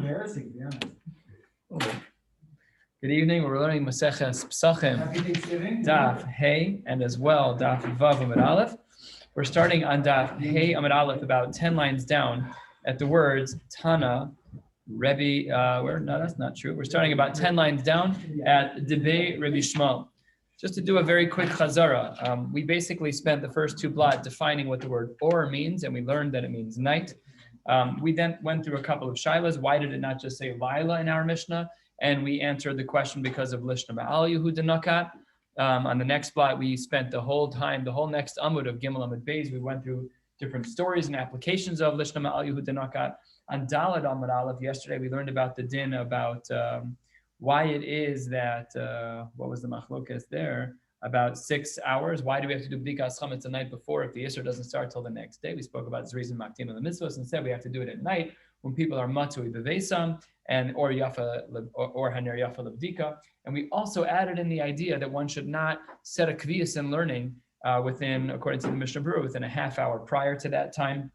embarrassing, to be honest. Good evening. We're learning Maseches Pesachim, Happy Thanksgiving. Daf Hey, and as well Daf Vav Amud Aleph. We're starting on Daf Hey Amud Aleph, about 10 lines down at the words Tana, Rabbi. No, that's not true. We're starting about 10 lines down at Debei Rabbi Shmuel. Just to do a very quick chazara, we basically spent the first two blot defining what the word or means, and we learned that it means night. We then went through a couple of shilas. Why did it not just say Laila in our Mishnah? And we answered the question because of Lishna Ma'al Yehuda Nakat. On the next blot, we spent the whole next Amud of Gimel Amud Beis. We went through different stories and applications of Lishna Ma'al Yehuda Nakat. On Daled Amud Aleph, yesterday we learned about the din about why it is that, what was the machlokas there? About 6 hours. Why do we have to do Bdikas Chametz the night before if the Isser doesn't start till the next day? We spoke about this reason Maktin on the mitzvahs. Instead, we have to do it at night when people are Matzui Bevesam and or Yafa or Haner Yafa Levdika. And we also added in the idea that one should not set a kviyas in learning within, according to the Mishnah Berurah, within a half hour prior to that time.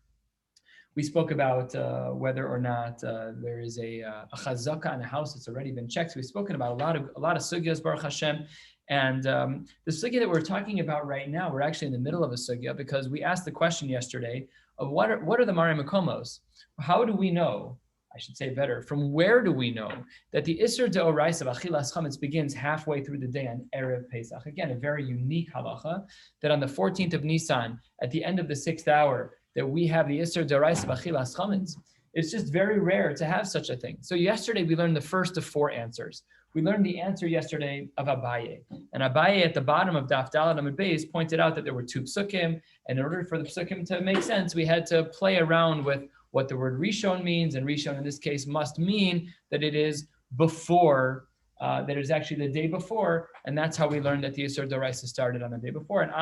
We spoke about whether or not there is a chazaka in a house that's already been checked. So we've spoken about a lot of sugyas, Baruch Hashem. And the sugya that we're talking about right now, we're actually in the middle of a sugya because we asked the question yesterday of what are the Mari Makomos? How do we know, I should say better, from where do we know that the Isser De'oraisa of Achilas Chametz begins halfway through the day on Erev Pesach? Again, a very unique halacha that on the 14th of Nisan, at the end of the 6th hour, that we have the Isser De'oraisa of Achilas Chametz. It's just very rare to have such a thing. So yesterday we learned the first of four answers. We learned the answer yesterday of Abaye. And Abaye at the bottom of Daf Daled Amud Beis pointed out that there were two psukim, and in order for the psukim to make sense, we had to play around with what the word Rishon means, and Rishon in this case must mean that it is before, that it is actually the day before, and that's how we learned that the Yisur D'Oraisa started on the day before. And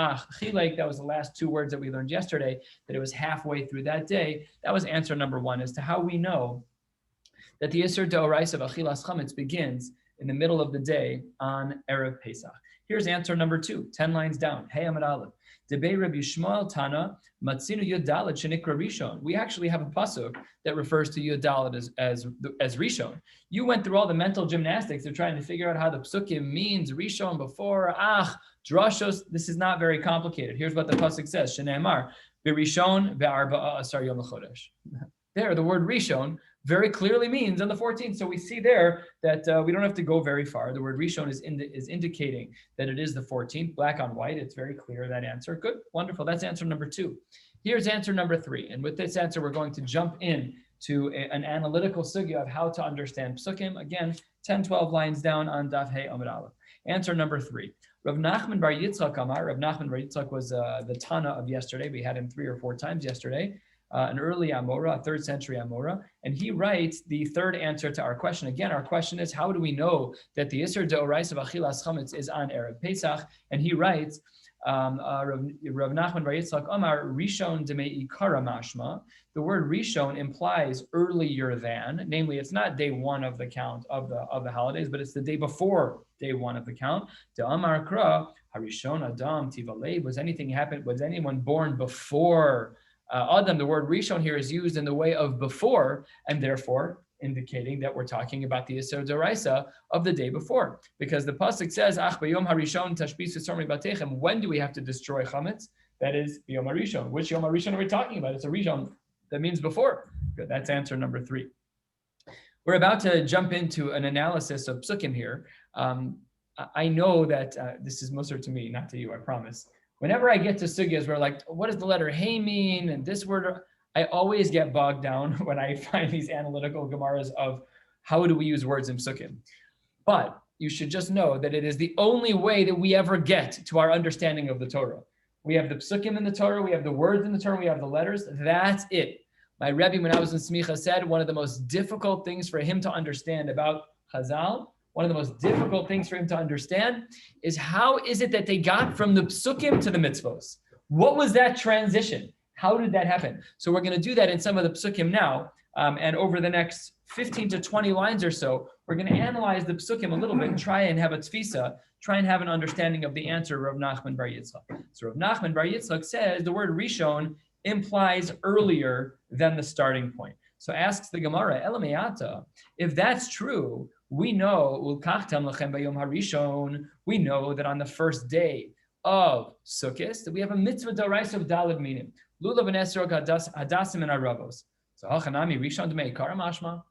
Chilek, that was the last two words that we learned yesterday, that it was halfway through that day. That was answer number one as to how we know that the Yisur D'Oraisa of Achilas Chametz begins in the middle of the day on Erev Pesach. Here's answer number two, 10 lines down. Hey Amud Aleph. Debei Rabbi Shmuel Tana Matzinu Yud Daled Shenikra Rishon. We actually have a pasuk that refers to Yud Daled as Rishon. You went through all the mental gymnastics of trying to figure out how the psukim means Rishon before drashos. This is not very complicated. Here's what the pasuk says: Shene'emar B'Rishon Be'arba'a Asar Yom Chodesh. There, the word Rishon very clearly means on the 14th. So we see there that we don't have to go very far. The word Rishon is indicating that it is the 14th, black on white. It's very clear, that answer. Good, wonderful. That's answer number two. Here's answer number three. And with this answer, we're going to jump in to an analytical sugya of how to understand psukim. Again, 10, 12 lines down on Daf Hey Amud Aleph. Answer number three. Rav Nachman bar Yitzchak Amar. Rav Nachman bar Yitzchak was the Tana of yesterday. We had him 3 or 4 times yesterday. An early Amora, a 3rd century Amora, and he writes the third answer to our question. Again, our question is, how do we know that the Isser De'oraisa of Achilas Chametz is on Erev Pesach? And he writes, Rav Nachman bar Yitzchak Amar, Rishon Demei Ikara Mashma. The word Rishon implies earlier than, namely, it's not day one of the count of the holidays, but it's the day before day one of the count. De Amar Kra, Harishon Adam Tivalev. Was anyone born before Adam? The word Rishon here is used in the way of before, and therefore indicating that we're talking about the Yisur D'Oraisa of the day before. Because the pasuk says, Ach b'yom harishon tashbisu sormi batechem. When do we have to destroy chametz? That is b'yom harishon. Which yom harishon are we talking about? It's a rishon. That means before. Good. That's answer number three. We're about to jump into an analysis of psukim here. I know that this is Musar to me, not to you, I promise. Whenever I get to sugyas where like, what does the letter hey mean? And this word, I always get bogged down when I find these analytical gemaras of how do we use words in psukim. But you should just know that it is the only way that we ever get to our understanding of the Torah. We have the psukim in the Torah, we have the words in the Torah, we have the letters. That's it. My Rabbi, when I was in Smicha, said one of the most difficult things for him to understand about Chazal, one of the most difficult things for him to understand is how is it that they got from the psukim to the mitzvos? What was that transition? How did that happen? So we're going to do that in some of the psukim now. And over the next 15 to 20 lines or so, we're going to analyze the psukim a little bit and try and have a tfisa, try and have an understanding of the answer of Rav Nachman bar Yitzchak. So Rav Nachman bar Yitzchak says the word Rishon implies earlier than the starting point. So asks the Gemara, Elameata, if that's true, we know we know that on the first day of Sukkot that we have a mitzvah d'oraisa of Daled Minim, lulav and esrog hadasim and aravos. So hachanami rishon d'mei kara mashma.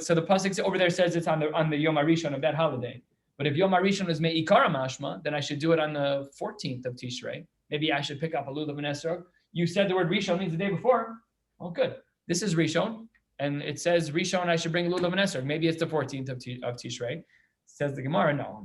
So the pasuk over there says it's on the Yom HaRishon of that holiday. But if Yom HaRishon is me'ikara mashma, then I should do it on the 14th of Tishrei. Maybe I should pick up a lulav and esrog. You said the word Rishon means the day before. Oh, good. This is Rishon, and it says Rishon I should bring lulav and esrog. Maybe it's the 14th of Tishrei. Says the Gemara, no.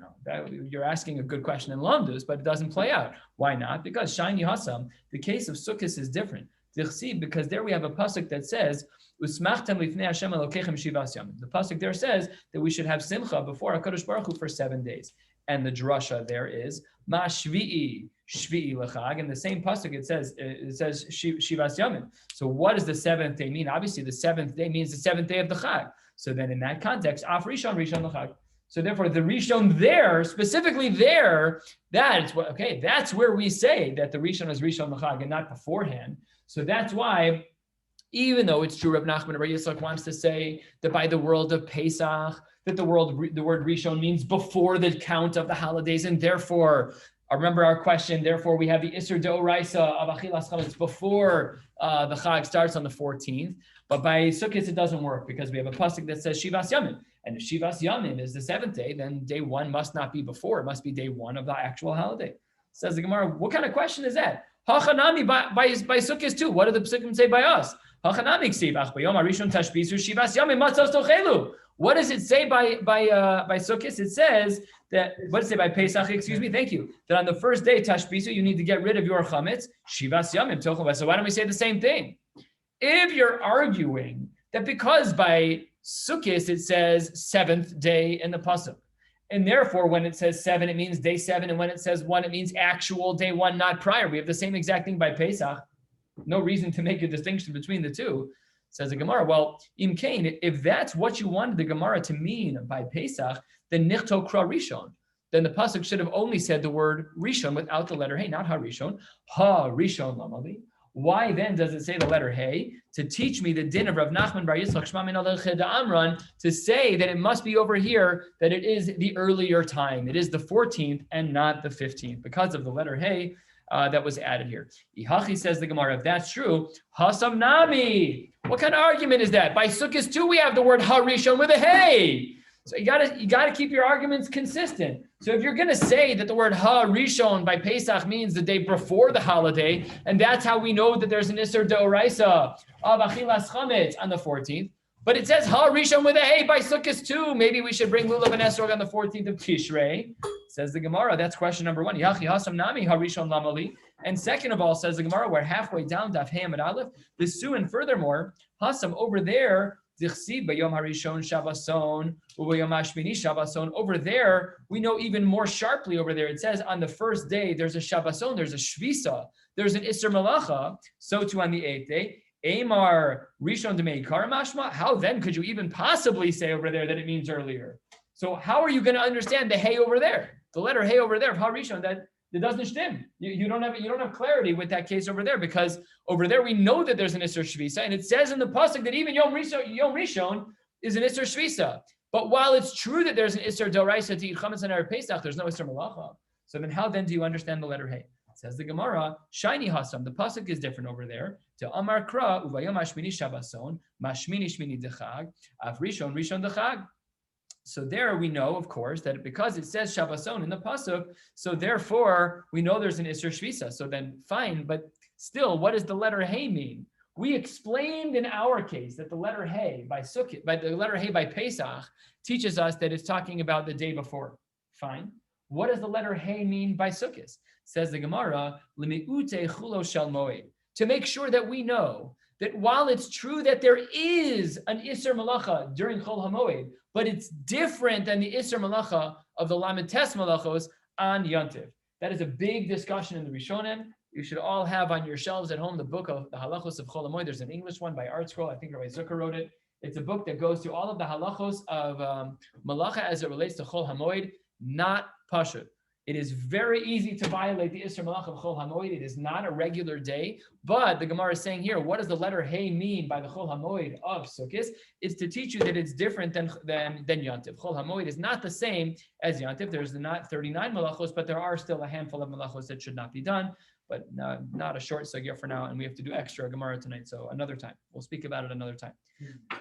You're asking a good question in Lamdus, but it doesn't play out. Why not? Because Shiny Hasam, the case of Sukkot is different. Because there we have a pasuk that says, "Usmachtem lifnei Hashem Elokechem shivas yamim." The pasuk there says that we should have simcha before HaKadosh Baruch Hu for 7 days. And the drasha there is Ma Shvi'i Lechag. In the same pasuk it says Shivas Yamim. So what does the 7th day mean? Obviously the 7th day means the 7th day of the Chag. So then in that context, Af Rishon Lechag. So therefore the Rishon there, specifically there, that's where we say that the Rishon is Rishon Lechag and not beforehand. So that's why, even though it's true, Reb Nachman Bar Yitzchak wants to say that by the world of Pesach, that the word Rishon means before the count of the holidays, and therefore, remember our question, therefore we have the Isser D'Oraisa of Achilas Chametz before the Chag starts on the 14th. But by Sukkot it doesn't work because we have a pasuk that says Shivas Yamin. And if Shivas Yamin is the 7th day, then day 1 must not be before, it must be day 1 of the actual holiday. Says the Gemara, what kind of question is that? Hachanami by Sukkot too. What do the Pesukim say by us? Hachanami ksiv ach bayom harishon tashbisu shivas yamim matzos tochelu. What does it say by Sukkot? It says that, what does it say by Pesach? Excuse me, thank you. That on the first day tashbisu you need to get rid of your chametz shivas yamim tochelu. So why don't we say the same thing? If you're arguing that because by Sukkot it says 7th day in the pasuk, and therefore, when it says 7, it means day 7. And when it says 1, it means actual day 1, not prior. We have the same exact thing by Pesach. No reason to make a distinction between the two. Says the Gemara, well, Im Kain, if that's what you wanted the Gemara to mean by Pesach, then Nichto Kra Rishon. Then the pasuk should have only said the word Rishon without the letter Hey, not Ha Rishon. Ha Rishon Lamali. Why then does it say the letter Hey? To teach me the din of Rav Nachman Bar Yitzchak Shma Min Alech Amran, to say that it must be over here, that it is the earlier time. It is the 14th and not the 15th because of the letter Hey that was added here. Ihachi, says the Gemara, if that's true, Hasam Nami. What kind of argument is that? By Sukkot too, we have the word Harishon with a Hey. So you gotta keep your arguments consistent. So if you're gonna say that the word Ha Rishon by Pesach means the day before the holiday, and that's how we know that there's an Isser D'Oraisa of Achilas Chametz on the 14th, but it says Ha Rishon with a Hey by Sukkot too, maybe we should bring Lulav and Esrog on the 14th of Tishrei. Says the Gemara, that's question number 1. Yachi Hasam Nami Ha Rishon Lamali. And second of all, says the Gemara, we're halfway down Daf Hey Amud Aleph. The Su, and furthermore, Hasam over there, over there, we know even more sharply over there. It says on the first day, there's a Shabbason, there's a Shvisa, there's an Isser Malacha. So too on the 8th day. Amar Rishon Demei Karamashma. How then could you even possibly say over there that it means earlier? So how are you going to understand the Hey over there? The letter Hey over there of Ha Rishon, that doesn't stim. You don't have clarity with that case over there, because over there we know that there's an Isser Shvisa, and it says in the pasuk that even Yom Rishon is an Isser Shvisa. But while it's true that there's an Isser D'Oraisa to eat chametz on Erev Pesach, there's no Isser Malacha. So then how then do you understand the letter Hey? Says the Gemara, Shiny Hasam, the pasuk is different over there. To Amar Kra, Uvayom Hashmini Shabbason, Mashmini Shmini Dechag, Af Rishon Dechag. So there we know, of course, that because it says Shabbason in the pasuk, so therefore we know there's an Isser Shvisa. So then fine, but still, what does the letter Hey mean? We explained in our case that the letter Hey by Sukkot, by the letter Hey by Pesach, teaches us that it's talking about the day before. Fine. What does the letter Hey mean by Sukkot? Says the Gemara, L'mi'ute chulo shel moed. To make sure that we know that while it's true that there is an Isser Malacha during Chol HaMoed, but it's different than the Isser Malacha of the Lamed Tes Malachos on Yontiv. That is a big discussion in the Rishonim. You should all have on your shelves at home the book of the Halachos of Chol HaMoed. There's an English one by Art Scroll. I think Rabbi Zucker wrote it. It's a book that goes through all of the halachos of Malacha as it relates to Chol HaMoed, not Pashut. It is very easy to violate the Isser Malach of Chol HaMoed. It is not a regular day, but the Gemara is saying here, what does the letter Hey mean by the Chol HaMoed of Sukkot? It's to teach you that it's different than Yontif. Chol HaMoed is not the same as Yontif. There's not 39 malachos, but there are still a handful of malachos that should not be done, but not a short sugya for now, and we have to do extra Gemara tonight, so another time. We'll speak about it another time.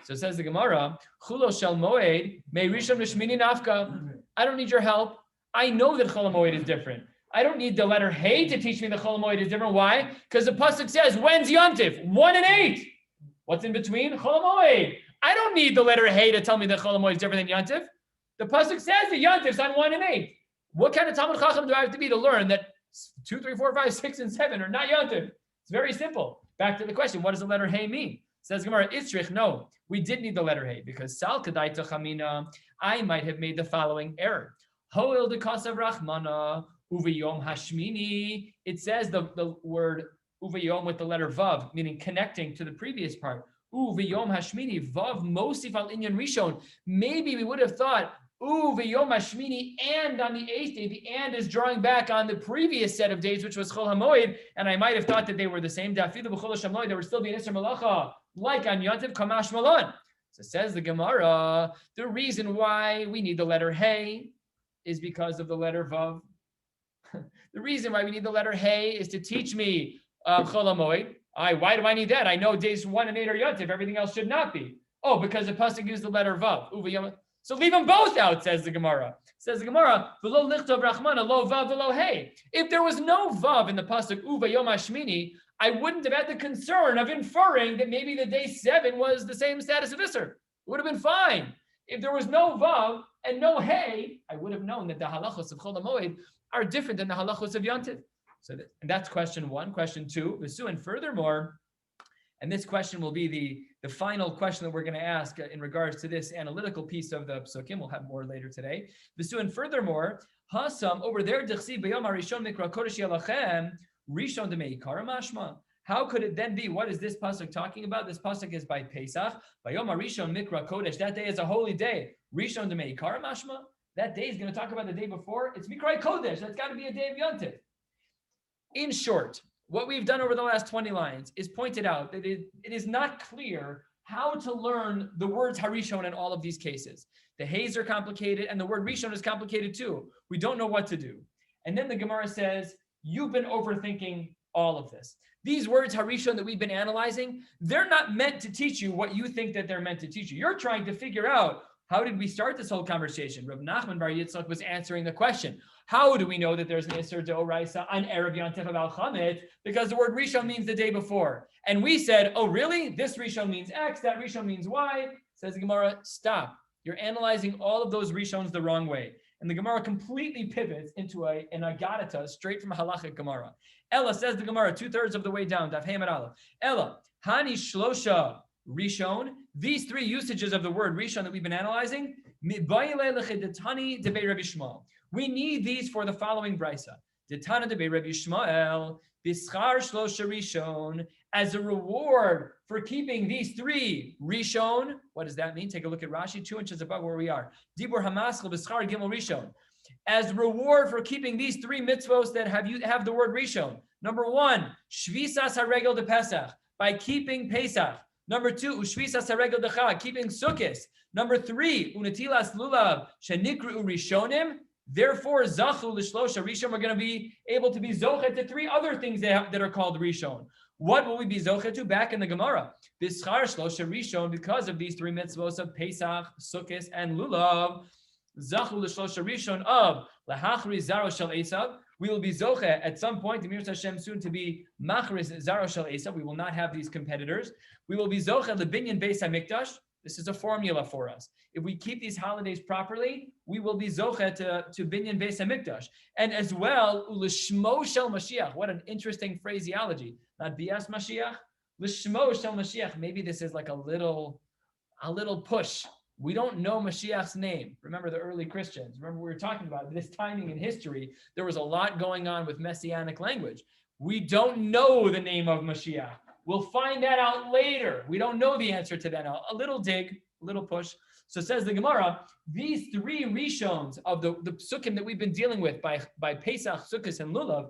So it says the Gemara, Chulo Shel Moed, Mei Rishon L'Shmini Nafka. I don't need your help. I know that Chol HaMoed is different. I don't need the letter Hey to teach me that Chol HaMoed is different. Why? Because the pasuk says, when's Yontif? 1 and 8. What's in between? Chol HaMoed. I don't need the letter Hey to tell me that Chol HaMoed is different than Yontif. The pasuk says that Yontif's on 1 and 8. What kind of Talmud Chacham do I have to be to learn that 2, 3, 4, 5, 6, and 7 are not Yontif? It's very simple. Back to the question, what does the letter Hey mean? Says Gemara, Itzrich, no, we did need the letter Hey because Sal Kadai Tachamina, I might have made the following error. Hoil de Kasav Rachmana, Uvayom Hashmini. It says the word Uvayom with the letter Vav, meaning connecting to the previous part. Uvayom Hashmini, Vav Mosif al Inyan Rishon. Maybe we would have thought, Uvayom Hashmini, and on the 8th day, the and is drawing back on the previous set of days, which was Chol HaMoed, and I might have thought that they were the same. Dafidu b'chol HaShamloid, there would still be an Isser Malacha, like on Yontif Kamash Malon. So says the Gemara, the reason why we need the letter Hey is because of the letter Vav. The reason why we need the letter Hey is to teach me Chol HaMoed. Why do I need that? I know days 1 and 8 are Yontif. Everything else should not be. Oh, because the pasuk used the letter Vav. So leave them both out, says the Gemara. Says the Gemara, V'lo lichtov rachmana, lo Vav, v'lo Hey. If there was no Vav in the pasuk Uvayom Hashmini, I wouldn't have had the concern of inferring that maybe the day 7 was the same status of Isser. It would have been fine. If there was no Vav and no Hey, I would have known that the halachos of Chol HaMoed are different than the halachos of Yontif. And that's question 1. Question 2, Visu, and furthermore, and this question will be the final question that we're going to ask in regards to this analytical piece of the Pesachim. We'll have more later today. Visu, and furthermore, Hasam, over there, Dechsi B'yom HaRishon Mikra Kodesh Yalachem, Rishon Demeikara Mashma. How could it then be? What is this pasuk talking about? This pasuk is by Pesach. Bayom HaRishon Mikra Kodesh. That day is a holy day. Rishon Demeikara Mashma. That day is going to talk about the day before. It's Mikra Kodesh. That's got to be a day of Yontif. In short, what we've done over the last 20 lines is pointed out that it is not clear how to learn the words Harishon in all of these cases. The Hays are complicated, and the word Rishon is complicated too. We don't know what to do. And then the Gemara says, you've been overthinking all of this. These words Harishon that we've been analyzing, they're not meant to teach you what you think that they're meant to teach you. You're trying to figure out, how did we start this whole conversation? Rav Nachman Bar Yitzchak was answering the question. How do we know that there's an Isser D'Oraisa on Erev Yontif Al Chametz? Because the word Rishon means the day before. And we said, oh, really? This Rishon means X, that Rishon means Y. Says the Gemara, stop. You're analyzing all of those Rishons the wrong way. And the Gemara completely pivots into an Agadata straight from Halachic Gemara. Ella, says the Gemara, 2/3 of the way down, Daf Hey Amud Aleph. Ella, Hani Shlosha Rishon, these 3 usages of the word Rishon that we've been analyzing, we need these for the following brisa. Detana debei Rabbi Shmuel, bischar shlosha Rishon, as a reward for keeping these 3 Rishon. What does that mean? Take a look at Rashi, 2 inches above where we are. Dibur hamaschel bischar gimel Rishon. As reward for keeping these 3 mitzvos that have the word Rishon. Number 1, shvisas haregel de Pesach, by keeping Pesach. Number 2, ushvisas haregel de Chag, keeping Sukkos. Number 3, unatilas lulav shenikru Rishonim. Therefore, zachu l'shlosha Rishon, we're going to be able to be zochet to 3 other things that are called Rishon. What will we be zochet to? Back in the Gemara, bischar shlosha Rishon, because of these 3 mitzvos of Pesach, Sukkos, and lulav. Zachu l'shlosha Rishon of lahachri zaro shel Esav. We will be zochet at some point, Emir Hashem, soon to be machris zaro shel Esav. We will not have these competitors. We will be zochet lebinyan beis hamikdash. This is a formula for us. If we keep these holidays properly, we will be zochet to binyan beis hamikdash. And as well, l'shmo shel Mashiach. What an interesting phraseology. Not bias Mashiach, l'shmo shel Mashiach. Maybe this is like a little push. We don't know Mashiach's name. Remember the early Christians. Remember we were talking about this timing in history. There was a lot going on with messianic language. We don't know the name of Mashiach. We'll find that out later. We don't know the answer to that now. A little dig. little push. So says the Gemara, these three Rishons of the Psukim that we've been dealing with by Pesach, Sukkot, and Lulav,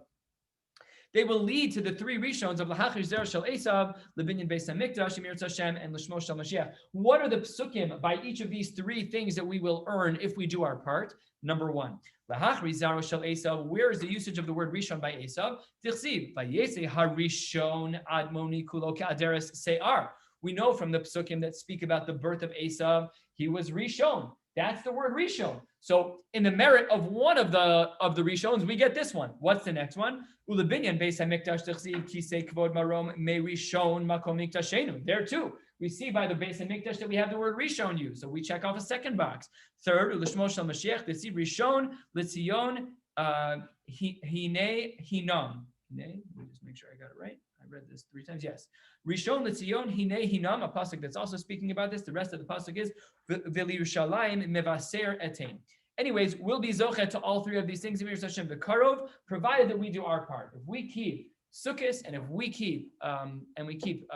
they will lead to the three Rishons of Lahachir Zer Shel Esav, Lebinyan Beis HaMikdash, Emir Hashem, and Lishmo Shel Mashiach. What are the Psukim by each of these three things that we will earn if we do our part? Number one, Lahachri Zer Shel Esav. Where is the usage of the word Rishon by Esav? Tichsiv, Vayese HaRishon Admoni Kulo Ka'aderes Se'ar. We know from the Psukim that speak about the birth of Esav, he was Rishon. That's the word Rishon. So in the merit of one of the Rishons, we get this one. What's the next one? Ulebinyan Beis HaMikdash Tichsiv Kisei Kvod Marom Me Rishon Makom Miktashenu. There too, we see by the Beis HaMikdash that we have the word Rishon used. So we check off a second box. Third, Ulishmo Shel Mashiach, they see Rishon, Litzion, Hine, Hinam. Let me just make sure I got it right. I read this 3 times. Yes. Rishon Litzion Hine Hinam, a pasuk that's also speaking about this. The rest of the pasuk is V'li Yerushalayim Mevaser Etain. Anyways, we'll be zochet to all three of these things in Mir Hashem V'karov, provided that we do our part. If we keep Sukkot and if we keep Pesach and we keep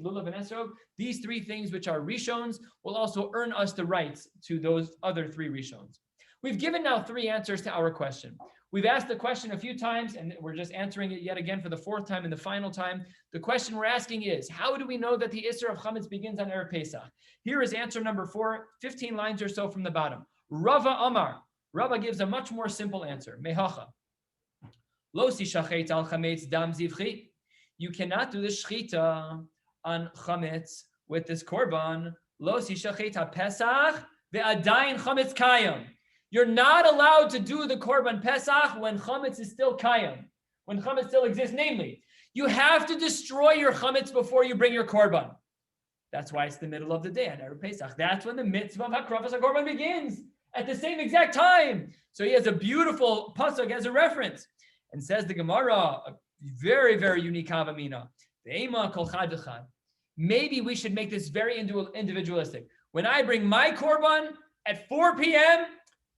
Lulav and Esrog, these three things which are Rishons will also earn us the rights to those other three Rishons. We've given now 3 answers to our question. We've asked the question a few times, and we're just answering it yet again for the 4th time and the final time. The question we're asking is, how do we know that the Isser of Chametz begins on Erev Pesach? Here is answer number 4, 15 lines or so from the bottom. Rava Amar. Rava gives a much more simple answer. Mehacha. Lo si shachet al chametz dam zivchi. You cannot do the shchita on chametz with this korban. Lo si shachet ha Pesach ve'adayin chametz kayam. You're not allowed to do the Korban Pesach when Chametz is still Kayam, when Chametz still exists. Namely, you have to destroy your Chametz before you bring your Korban. That's why it's the middle of the day on Erev Pesach. That's when the mitzvah of HaKrafas HaKorban begins, at the same exact time. So he has a beautiful pasuk as a reference. And says the Gemara, a very, very unique Havamina. Maybe we should make this very individualistic. When I bring my Korban at 4 p.m.,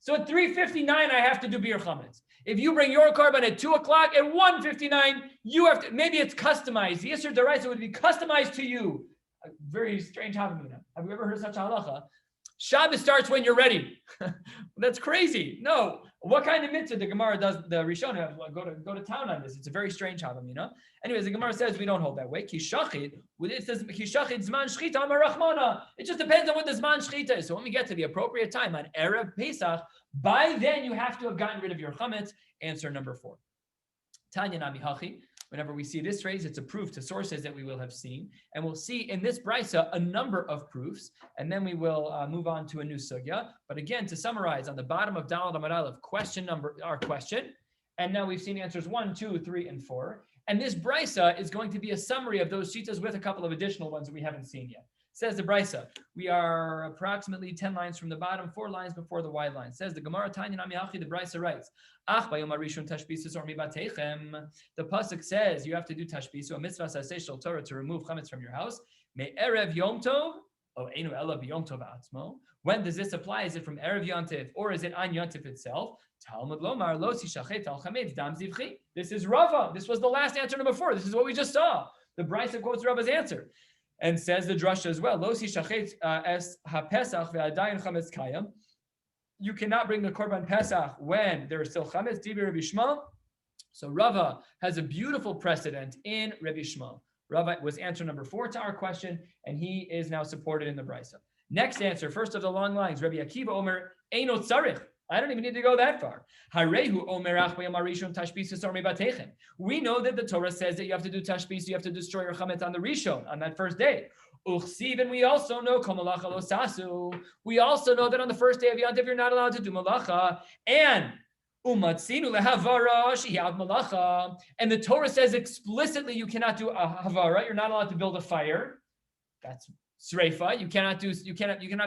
so at 3:59, I have to do Bir Chametz. If you bring your korban at 2 o'clock, at 1:59, you have to, maybe it's customized. The Yisur D'Oraisa would be customized to you. A very strange havamina. Have you ever heard such a halacha? Shabbos starts when you're ready. That's crazy. No. What kind of mitzvah the Gemara does, the Rishonim go to town on this? It's a very strange havamina. Anyways, the Gemara says we don't hold that way. It says zman shchita marachmana. It just depends on what the zman shchita is. So when we get to the appropriate time on Erev Pesach, by then you have to have gotten rid of your chametz. Answer number 4. Tanya nami hachi. Whenever we see this phrase, it's a proof to sources that we will have seen. And we'll see in this brisa a number of proofs, and then we will move on to a new sugya. But again, to summarize, on the bottom of Daled Amud Aleph, our question, and now we've seen answers 1, 2, 3, and 4. And this brisa is going to be a summary of those shitas with a couple of additional ones that we haven't seen yet. Says the brisa, we are approximately 10 lines from the bottom, 4 lines before the wide line. Says the Gemara, Tanya Nami Achi, the brisa writes, Ach bayom harishon tashbisus or mibatechem. The pasuk says you have to do tashbisu, a mitzvah saseh shel Torah, to remove chametz from your house. Me erev yom tov, o einu ela b'yom tov atzmo. When does this apply? Is it from erev yontif or is it on yontif itself? Talmud lomar lo sishachet al chametz dam zivchi. This is Rava. This was the last answer number 4. This is what we just saw. The brisa quotes Rava's answer. And says the drasha as well, Lo si shachet es ha-pesach ve'adayin chametz kayam. You cannot bring the korban pesach when there is still chametz. Divi Rabbi Shmuel. So Rava has a beautiful precedent in Rabbi Shmuel. Rava was answer number 4 to our question, and he is now supported in the brisa. Next answer, first of the long lines, Rabbi Akiva Omer Eino Tzarich. I don't even need to go that far. We know that the Torah says that you have to do tashbis, you have to destroy your chametz on the Rishon, on that first day. And we also know we also know that on the first day of Yom Tov you're not allowed to do malacha. And and the Torah says explicitly you cannot do a havara. You're not allowed to build a fire. That's sreifa. You cannot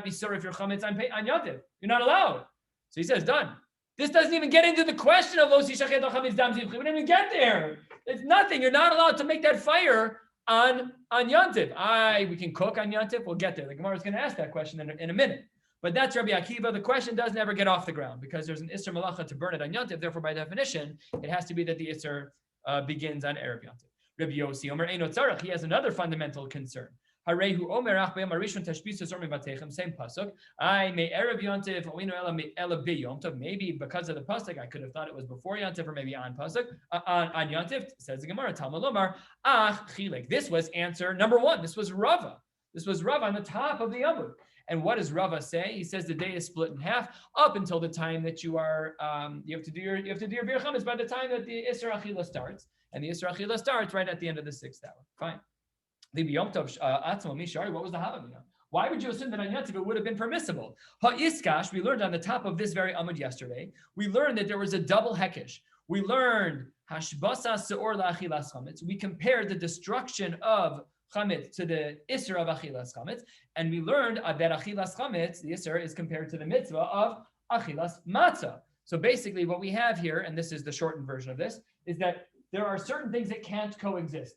be sorry if your chametz on Yom Tov. You're not allowed. So he says, done. This doesn't even get into the question of lo si shachet al chametz dam zivchi. We didn't even get there. It's nothing. You're not allowed to make that fire on Yom Tov. We can cook on Yom Tov. We'll get there. The Gemara is going to ask that question in a minute. But that's Rabbi Akiva. The question does never get off the ground because there's an Isser Malacha to burn it on Yom Tov. Therefore, by definition, it has to be that the Isser begins on Erev Yom Tov. Rabbi Yossi Omer Eino Tzarech. He has another fundamental concern. Harehu Omer Ach B'Yom Harishon Tashbisa Zormi Batechem. Same pasuk. I may erev Yontif Oinu Ela B'Yom Tov. Maybe because of the pasuk, I could have thought it was before Yontif or maybe on pasuk on Yontif. Says the Gemara Talmud Lomar Ach Chilek. This was answer number one. This was Rava. This was Rava on the top of the Amud. And what does Rava say? He says the day is split in half up until the time that you are you have to do your Bir Chametz by the time that the Isser Achila starts, and the Isser Achila starts right at the end of the 6th hour. Fine. The B'Yom Tov Atzmo Mishari. What was the Havamina? Why would you assume that on Yontif it would have been permissible? Ha'iskash. We learned on the top of this very Amud yesterday. We learned that there was a double hekesh. We learned Hashbasa Seor LaAchilas Chametz. We compared the destruction of chametz to the isser of achilas chametz, and we learned that achilas chametz, the isser, is compared to the mitzvah of achilas matzah. So basically, what we have here, and this is the shortened version of this, is that there are certain things that can't coexist,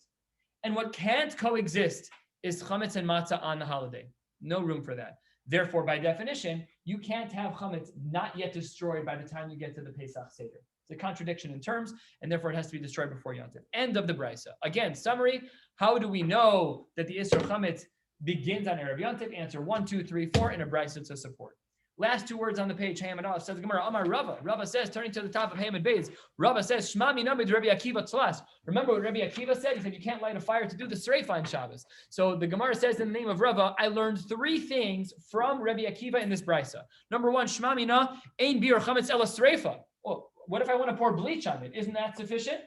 and what can't coexist is chametz and matzah on the holiday. No room for that. Therefore, by definition, you can't have chametz not yet destroyed by the time you get to the Pesach Seder. It's a contradiction in terms, and therefore it has to be destroyed before Yontif. End of the brisa. Again, summary: how do we know that the Isser Chametz begins on Erev Yontif? Answer 1, 2, 3, 4 in a brisa to support. Last two words on the page. Hayamad Aleph says Gemara. Amar Rava. Rava says, turning to the top of Hayamad Beis. Rava says, Shma minamid Rabbi Akiva tzlas. Remember what Rabbi Akiva said? He said you can't light a fire to do the Sreifa on Shabbos. So the Gemara says in the name of Rava, I learned three things from Rabbi Akiva in this brisa. Number one, Shma mina ein bir chametz ela Sreifa. Well, what if I want to pour bleach on it? Isn't that sufficient?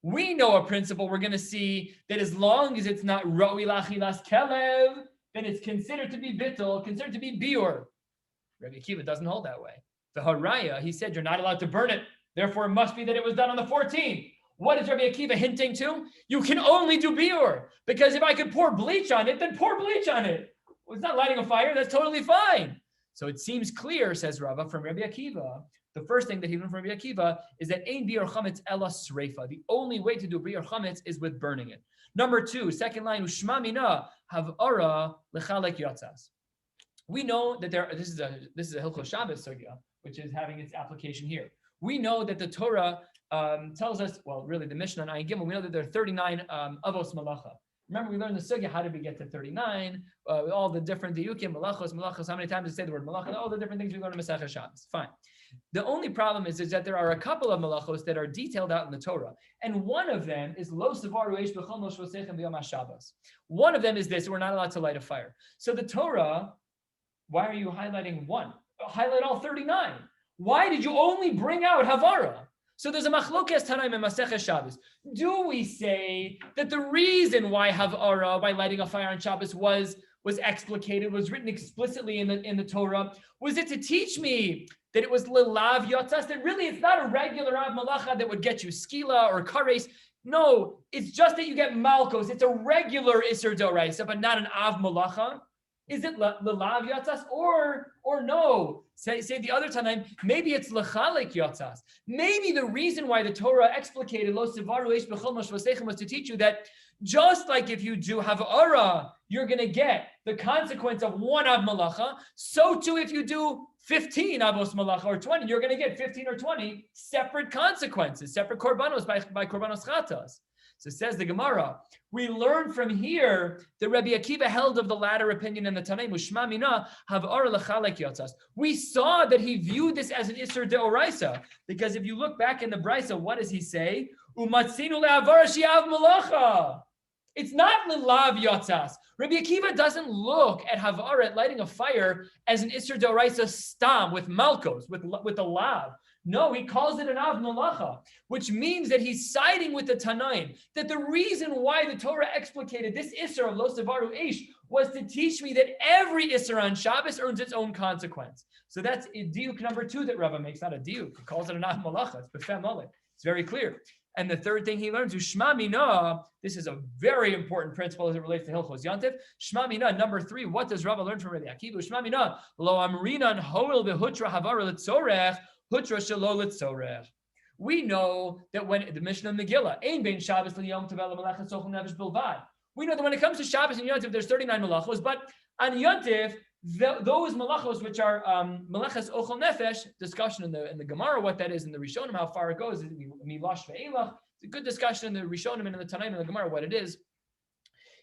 We know a principle. We're going to see that as long as it's not ro'i lachilas kelev, then it's considered to be bittul, considered to be biur. Rabbi Akiva doesn't hold that way. The haraya, he said, you're not allowed to burn it. Therefore, it must be that it was done on the 14th. What is Rabbi Akiva hinting to? You can only do biur. Because if I could pour bleach on it, then pour bleach on it. Well, it's not lighting a fire. That's totally fine. So it seems clear, says Rava, from Rabbi Akiva, the first thing that he learned from Rabbi Akiva is that ein biur chametz ela sreifa. The only way to do biur chametz is with burning it. Number two, second line, ushma mina havara lechalek yatzas. We know that this is a Hilchos Shabbos sugya, which is having its application here. We know that the Torah tells us, well, really the Mishnah on Ayin Gimel, we know that there are 39 avos malacha. Remember, we learned the sugya, how did we get to 39? All the different diukim, malachos, how many times does it say the word malacha? All the different things we learn in Maseches Shabbos. Fine. The only problem is that there are a couple of malachos that are detailed out in the Torah. And one of them is lo sevaru eish b'chol moshvosechem b'yom HaShabbos. One of them is this: we're not allowed to light a fire. So the Torah, why are you highlighting one? Highlight all 39. Why did you only bring out Havara? So there's a machlokes tanaim in Maseches Shabbos. Do we say that the reason why Havara, by lighting a fire on Shabbos, was explicated, was written explicitly in the Torah? Was it to teach me that it was lilav yotzas, that really it's not a regular av malacha that would get you skila or kares? No, it's just that you get malkos. It's a regular iser doraisa, but not an av malacha. Is it lelav yatzas or no? Say the other time, maybe it's lechalek yatzas. Maybe the reason why the Torah explicated lo sevaru eish b'chol moshvosechem was to teach you that just like if you do havara, you're going to get the consequence of one av malacha. So too, if you do 15 avos malacha or 20, you're going to get 15 or 20 separate consequences, separate korbanos by korbanos chatas. So says the Gemara, we learn from here that Rabbi Akiva held of the latter opinion in the Tanaim, Ushma mina havara lechalek yatzas. We saw that he viewed this as an Isser deoraisa, because if you look back in the Brisa, what does he say? Umatzinu le'avara shi'av malacha. It's not lilav yatzas. Rabbi Akiva doesn't look at havara, at lighting a fire, as an Isser deoraisa stam with malkos, with the lav. No, he calls it an av malacha, which means that he's siding with the Tanaim, that the reason why the Torah explicated this Isser of lo sevaru eish was to teach me that every Isser on Shabbos earns its own consequence. So that's diuk number two that Rava makes, not a diuk. He calls it an av malacha. It's b'fem malek. It's very clear. And the third thing he learns, Shma mina, this is a very important principle as it relates to Hilchos Yontif. Shma mina, number three, what does Rava learn from Rabbi Akiva? Shma mina, lo amrinan hoel behutra havara letzorech, hutra shelo letzorech. We know that when the Mishnah Megillah, ein bein Shabbos liyom tov ela malachas sochel nefesh bilvad. We know that when it comes to Shabbos and Yontif, there's 39 malachos, but on Yontif, those malachos which are malachas ochel nefesh, discussion in the Gemara what that is in the Rishonim, how far it goes, is milash ve'elach. It's a good discussion in the Rishonim and in the Tanaim and the Gemara what it is.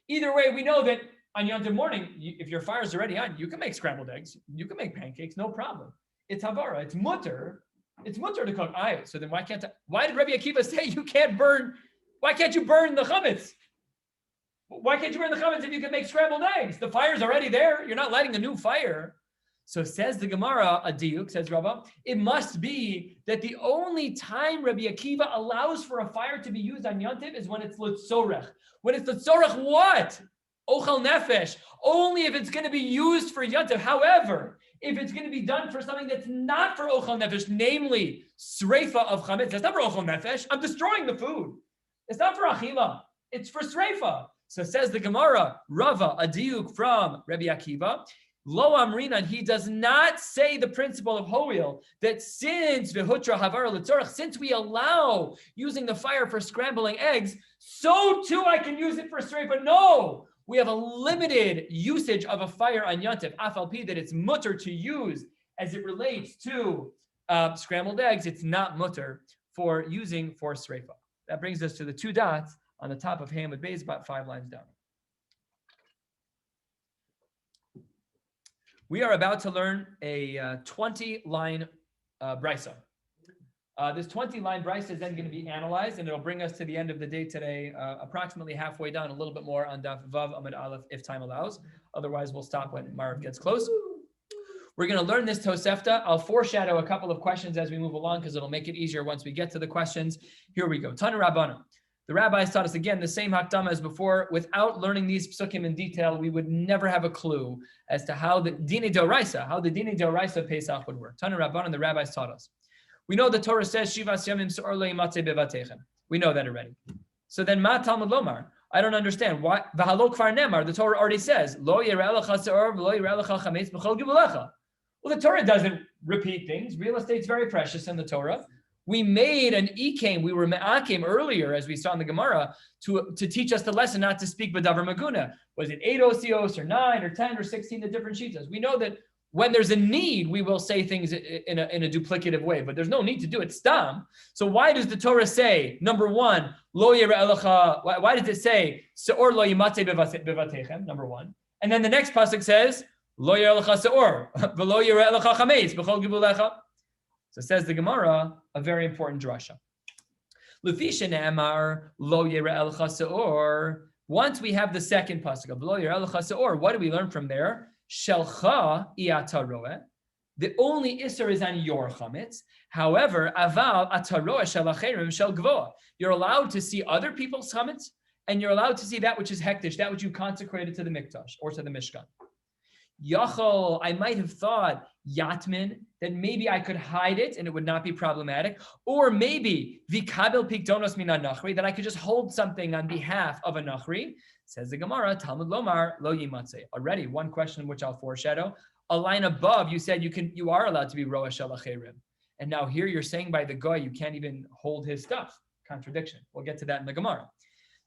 Either way, we know that on Yom Tov morning, if your fire's already on, you can make scrambled eggs. You can make pancakes, no problem. It's havara. It's mutter. It's mutter to cook. So then why did Rabbi Akiva say you can't burn? Why can't you burn the chametz? Why can't you burn the chametz if you can make scrambled eggs? The fire's already there. You're not lighting a new fire. So says the Gemara, a diuk, says Rabbi, it must be that the only time Rabbi Akiva allows for a fire to be used on Yom Tov is when it's l'tzorech. When it's l'tzorech, what? Ochel nefesh. Only if it's going to be used for Yom Tov. However, if it's going to be done for something that's not for ochel nefesh, namely sreifa of chametz, that's not for ochel nefesh. I'm destroying the food. It's not for achila. It's for sreifa. So says the Gemara, Rava, a diuk from Rabbi Akiva, Lo Amrinan, he does not say the principle of Hoil that since Vehutra Havara L'Tzorach, since we allow using the fire for scrambling eggs, so too I can use it for sreifa. No, we have a limited usage of a fire on Yom Tov. Afal pi that it's mutter to use as it relates to scrambled eggs. It's not mutter for using for sreifa. That brings us to the two dots on the top of Hamid Beis, about 5 lines down. We are about to learn a 20-line brisa. This 20-line brisa is then going to be analyzed, and it'll bring us to the end of the day today, approximately halfway down, a little bit more on Daf Vav Amud Aleph, if time allows. Otherwise, we'll stop when Marav gets close. We're going to learn this Tosefta. I'll foreshadow a couple of questions as we move along, because it'll make it easier once we get to the questions. Here we go. Tanu Rabbana. The rabbis taught us again the same hakdama as before. Without learning these psukim in detail, we would never have a clue as to how the dini d'oraisa Pesach would work. Tanu Rabbanan, the rabbis taught us. We know the Torah says Shivas Yamim Se'or Lo Yimatzeh Bevatechem. We know that already. So then Ma Talmud Lomar. I don't understand why. V'halo Kfar Nemar. The Torah already says Lo Yireh Lecha Se'or V'Lo Yireh Lecha Chametz B'Chol Gibulecha. Well, the Torah doesn't repeat things. Real estate's very precious in the Torah. We made an ikem, we were me'akim earlier, as we saw in the Gemara, to teach us the lesson not to speak b'davar maguna. Was it 8 osios or 9 or 10 or 16, the different shitas? We know that when there's a need, we will say things in a duplicative way, but there's no need to do it stam. So why does the Torah say, number one, lo yireh elecha, why does it say, se'or lo yimatzeh bevatechem, number one? And then the next pasuk says, lo yireh elecha se'or, v'lo yireh elecha chametz, b'chol gibulecha. So says the Gemara, a very important drasha. Lefisha ne'amar lo yireh elecha se'or. Once we have the second pasuk of lo yireh elecha se'or, what do we learn from there? Shelcha i'ataroeh. The only isser is on your chametz. However, aval ataroeh shelacherim shel gvoa. You're allowed to see other people's chametz, and you're allowed to see that which is hektish, that which you consecrated to the mikdash or to the mishkan. Yachol, I might have thought, Yatmin, that maybe I could hide it and it would not be problematic. Or maybe, Vikabel Pikdonos Mina Nachri, that I could just hold something on behalf of a Nachri. Says the Gemara, Talmud Lomar, Lo Yimatzeh. Already, one question which I'll foreshadow. A line above, you said you are allowed to be Roa Shalacherim. And now here you're saying by the Goy, you can't even hold his stuff. Contradiction. We'll get to that in the Gemara.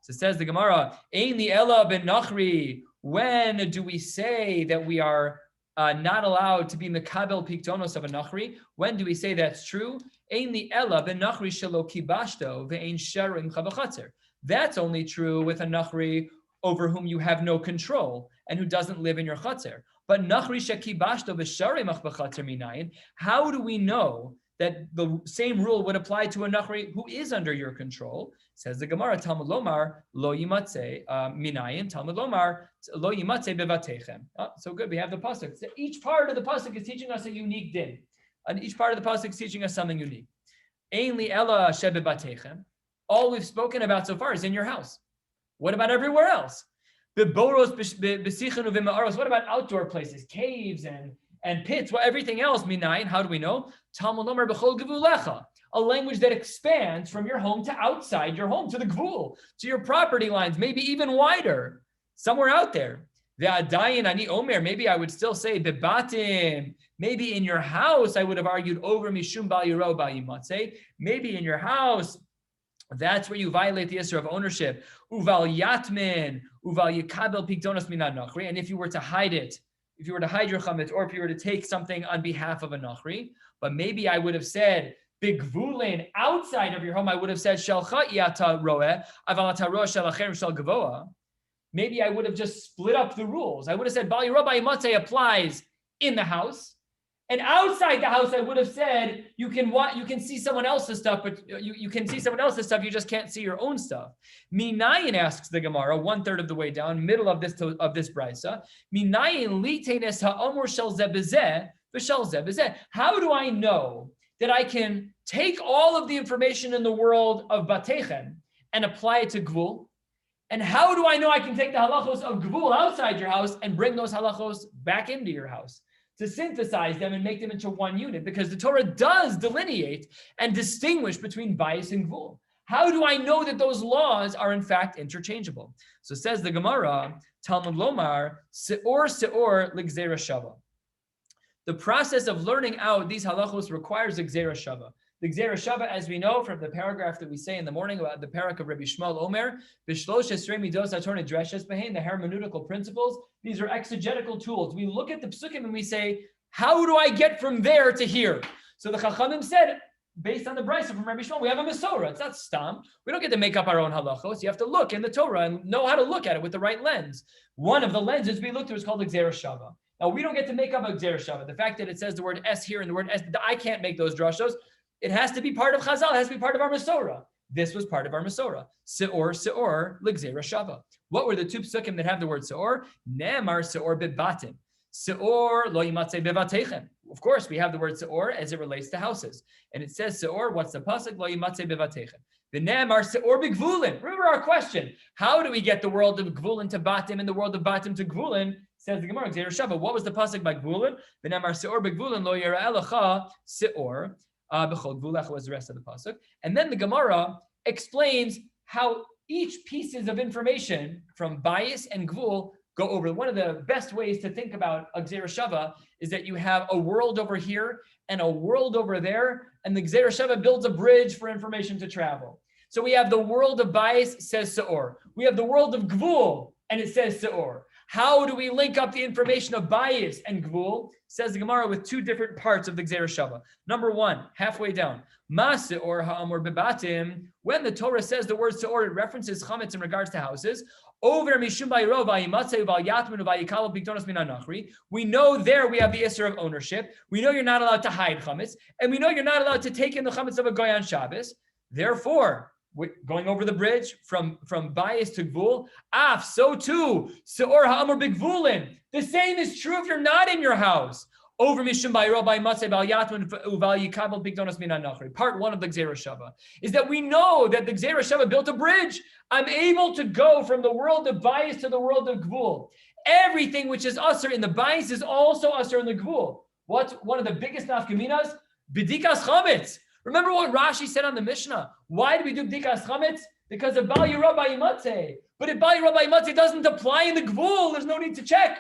So says the Gemara, Ein li ela ben Nachri. When do we say that we are not allowed to be mekabel piktonos of a nachri? When do we say that's true? Ein li ela ben nachri shelo kibashto ve'ein sharim chavachatzer. That's only true with a nachri over whom you have no control and who doesn't live in your chatzer. But nachri shekibashto ve'sharim chavachatzer minayin. How do we know that the same rule would apply to a nachri who is under your control? Says the Gemara, Talmud Lomar, Lo Yimatzeh, Minayin, Talmud Lomar, Lo Yimatzeh Bevatechem. So good, we have the pasuk. So each part of the pasuk is teaching us a unique din. And each part of the pasuk is teaching us something unique. Ein li ela shebebatechem. All we've spoken about so far is in your house. What about everywhere else? Beboros, besichenu v'ma'aros. What about outdoor places, caves and pits? Well, everything else, minayin. How do we know? Talmud Lomar b'chol gevulecha. A language that expands from your home to outside your home, to the gvul, to your property lines, maybe even wider, somewhere out there. Ve'adayin ani omer. Maybe I would still say bebatim. Maybe in your house, I would have argued over mishum bal yiro bal yimatzeh. Maybe in your house, that's where you violate the issur of ownership. Uval yatmin, uval yikabel pikdonos minan nachri. And if you were to hide it, if you were to hide your chametz, or if you were to take something on behalf of a nachri, but maybe I would have said, bigvulin, outside of your home, I would have said, shelcha iata roeh, aval ata roeh shel acherim shel gavoa. maybe I would have just split up the rules. I would have said Bali Rabbi Matzeh applies in the house. And outside the house, I would have said you can see someone else's stuff, but you can see someone else's stuff. You just can't see your own stuff. Minayin, asks the Gemara, 1/3 of the way down, middle of this brisa. Minayin litenes ha'amur shel zebezeh v'shel zebezeh. How do I know that I can take all of the information in the world of Batechem and apply it to Gvul? And how do I know I can take the halachos of Gvul outside your house and bring those halachos back into your house? To synthesize them and make them into one unit, because the Torah does delineate and distinguish between bias and gvul. How do I know that those laws are in fact interchangeable? So says the Gemara, Talmud Lomar, se'or l'gzeira shava. The process of learning out these halachos requires a gzeira shava. The gzeira shava, as we know from the paragraph that we say in the morning about the parak of Rabbi Shmuel Omer, b'shlosh esrei midos hatorah dreshes behin, the hermeneutical principles. These are exegetical tools. We look at the psukim and we say, how do I get from there to here? So the Chachamim said, based on the brisa from Rabbi Shmuel, we have a Masorah. It's not stam. We don't get to make up our own halachos. You have to look in the Torah and know how to look at it with the right lens. One of the lenses we look through is called the gzeira shava. Now, we don't get to make up a gzeira shava. The fact that it says the word S here and the word S, I can't make those drashos. It has to be part of Chazal. It has to be part of our Masorah. This was part of our Masorah. Se'or, l'gzeira shava. What were the two psukim that have the word se'or? Ne'emar se'or bebatim. Se'or lo yimatzeh bevatechem. Of course, we have the word se'or as it relates to houses. And it says se'or, what's the pasuk? Lo yimatzeh bevatechem. The ne'emar se'or begvulin. Remember our question. How do we get the world of gvulin to batim and the world of batim to gvulin? Says the Gemara, gzeira shava. What was the pasuk by gvulin? The ne'emar se'or begvulin lo yira'eh lecha se'or. B'chol gvulach was the rest of the pasuk. And then the Gemara explains how each pieces of information from bias and gvul go over. One of the best ways to think about a gzeira shava is that you have a world over here and a world over there, and the gzeira shava builds a bridge for information to travel. So we have the world of bias, says se'or. We have the world of gvul, and it says se'or. How do we link up the information of bias and gvul? Says the Gemara with two different parts of the gzeira shava. Number one, halfway down, ma se'or ha'amor bebatim. When the Torah says the word se'or, it references chametz in regards to houses. Over mishum ba'iro v'yimatzeh v'yatmenu v'yikalo pikdonos min hanachri. We know there we have the issur of ownership. We know you're not allowed to hide chametz, and we know you're not allowed to take in the chametz of a goy on Shabbos. Therefore, going over the bridge from bias to gvul, so too, se'or ha'amor begvulin. The same is true if you're not in your house. Over mishum ba'iro v'yimatzeh v'yatmenu v'yikalo pikdonos min hanachri. Part one of the gzeira shava is that we know that the gzeira shava built a bridge. I'm able to go from the world of bias to the world of gvul. Everything which is usher in the bias is also usher in the gvul. What's one of the biggest nafkaminas? B'dikas chametz. Remember what Rashi said on the Mishnah? Why do we do b'dikas chametz? Because of Bali Rabbi Matzeh. But if Bali Rabbi Matzeh doesn't apply in the gvul, there's no need to check.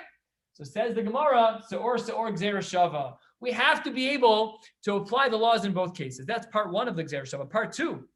So says the Gemara, se'or gzeira shava. We have to be able to apply the laws in both cases. That's part one of the gzeira shava. Part two,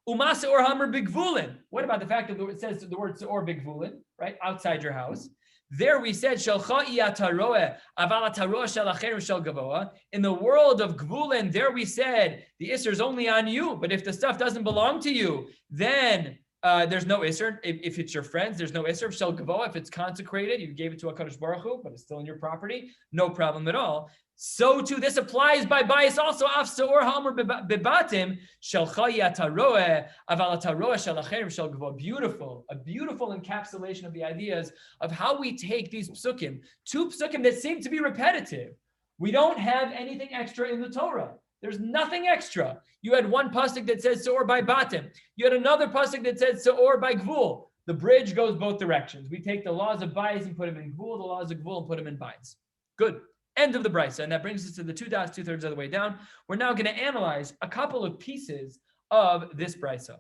Uma se'or hamar bigvulin. What about the fact that it says the word se'or bigvulin, right, outside your house? There we said, Shalcha iyataroeh, aval ataroeh shel acherim shel gavoah. In the world of gvulin, there we said, the issur is only on you, but if the stuff doesn't belong to you, then there's no issur. If it's your friends, there's no issur. Shel gavoah, if it's consecrated, you gave it to a Karesh Baruch Hu, but it's still in your property, no problem at all. So too, this applies by bias also. Af se'or ha'amor bebatim shelcha yataroeh aval ataroeh shel acherim shel gavoah. Beautiful, a beautiful encapsulation of the ideas of how we take these psukim, two psukim that seem to be repetitive. We don't have anything extra in the Torah. There's nothing extra. You had one pasuk that says se'or by batim. You had another pasuk that said se'or by gvul. The bridge goes both directions. We take the laws of bias and put them in gvul, the laws of gvul and put them in bias. Good. End of the brisa, and that brings us to the 2 dots, 2/3 of the way down. We're now going to analyze a couple of pieces of this brisa.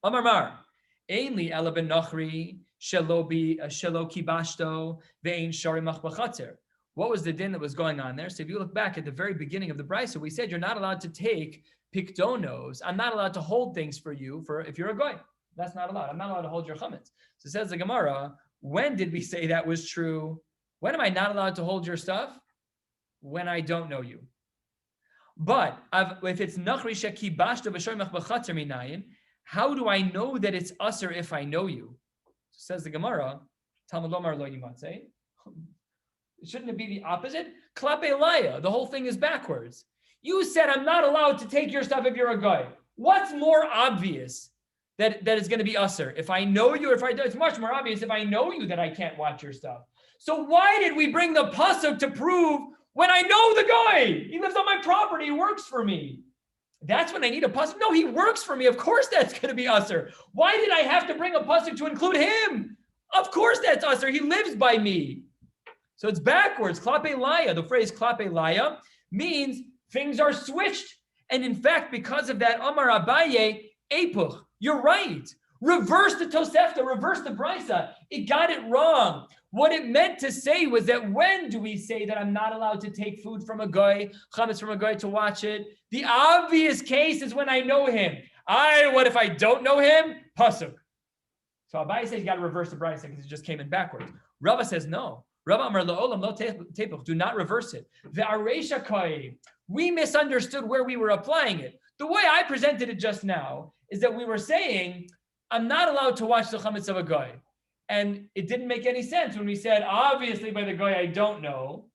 Amar Mar, Einli ela ben nachri shelo kibashto ve'ein shari mach b'chatzer. What was the din that was going on there? So if you look back at the very beginning of the brisa, we said you're not allowed to take pikdonos. I'm not allowed to hold things for you if you're a goy. That's not allowed. I'm not allowed to hold your chametz. So says the Gemara, when did we say that was true? When am I not allowed to hold your stuff? When I don't know you. But if it's nachri shekibashta v'shoymach b'chatzer minayin, How do I know that it's usher if I know you? Says the Gemara, Talmud Lomar lo yimatzeh. Shouldn't it be the opposite? Klape laya. The whole thing is backwards. You said I'm not allowed to take your stuff if you're a guy. What's more obvious that is going to be usher? If I know you, or if I do, it's much more obvious if I know you that I can't watch your stuff. So why did we bring the pasuk to prove when I know the guy? He lives on my property. He works for me. That's when I need a pasuk. No, he works for me. Of course that's going to be usher. Why did I have to bring a pasuk to include him? Of course that's usher. He lives by me. So it's backwards. Klape laya. The phrase klape laya means things are switched. And in fact, because of that, Amar Abaye, epuch. You're right. Reverse the Tosefta, reverse the Brisa. It got it wrong. What it meant to say was that when do we say that I'm not allowed to take food from a guy, chametz from a guy to watch it? The obvious case is when I know him. What if I don't know him? Pasuk. So Abaye says you got to reverse the Brisa because it just came in backwards. Rava says no. Rava Amar La'olam lo tepuch. Do not reverse it. Ve'areisha kai. We misunderstood where we were applying it. The way I presented it just now is that we were saying I'm not allowed to watch the chametz of a guy. And it didn't make any sense when we said, obviously by the guy I don't know,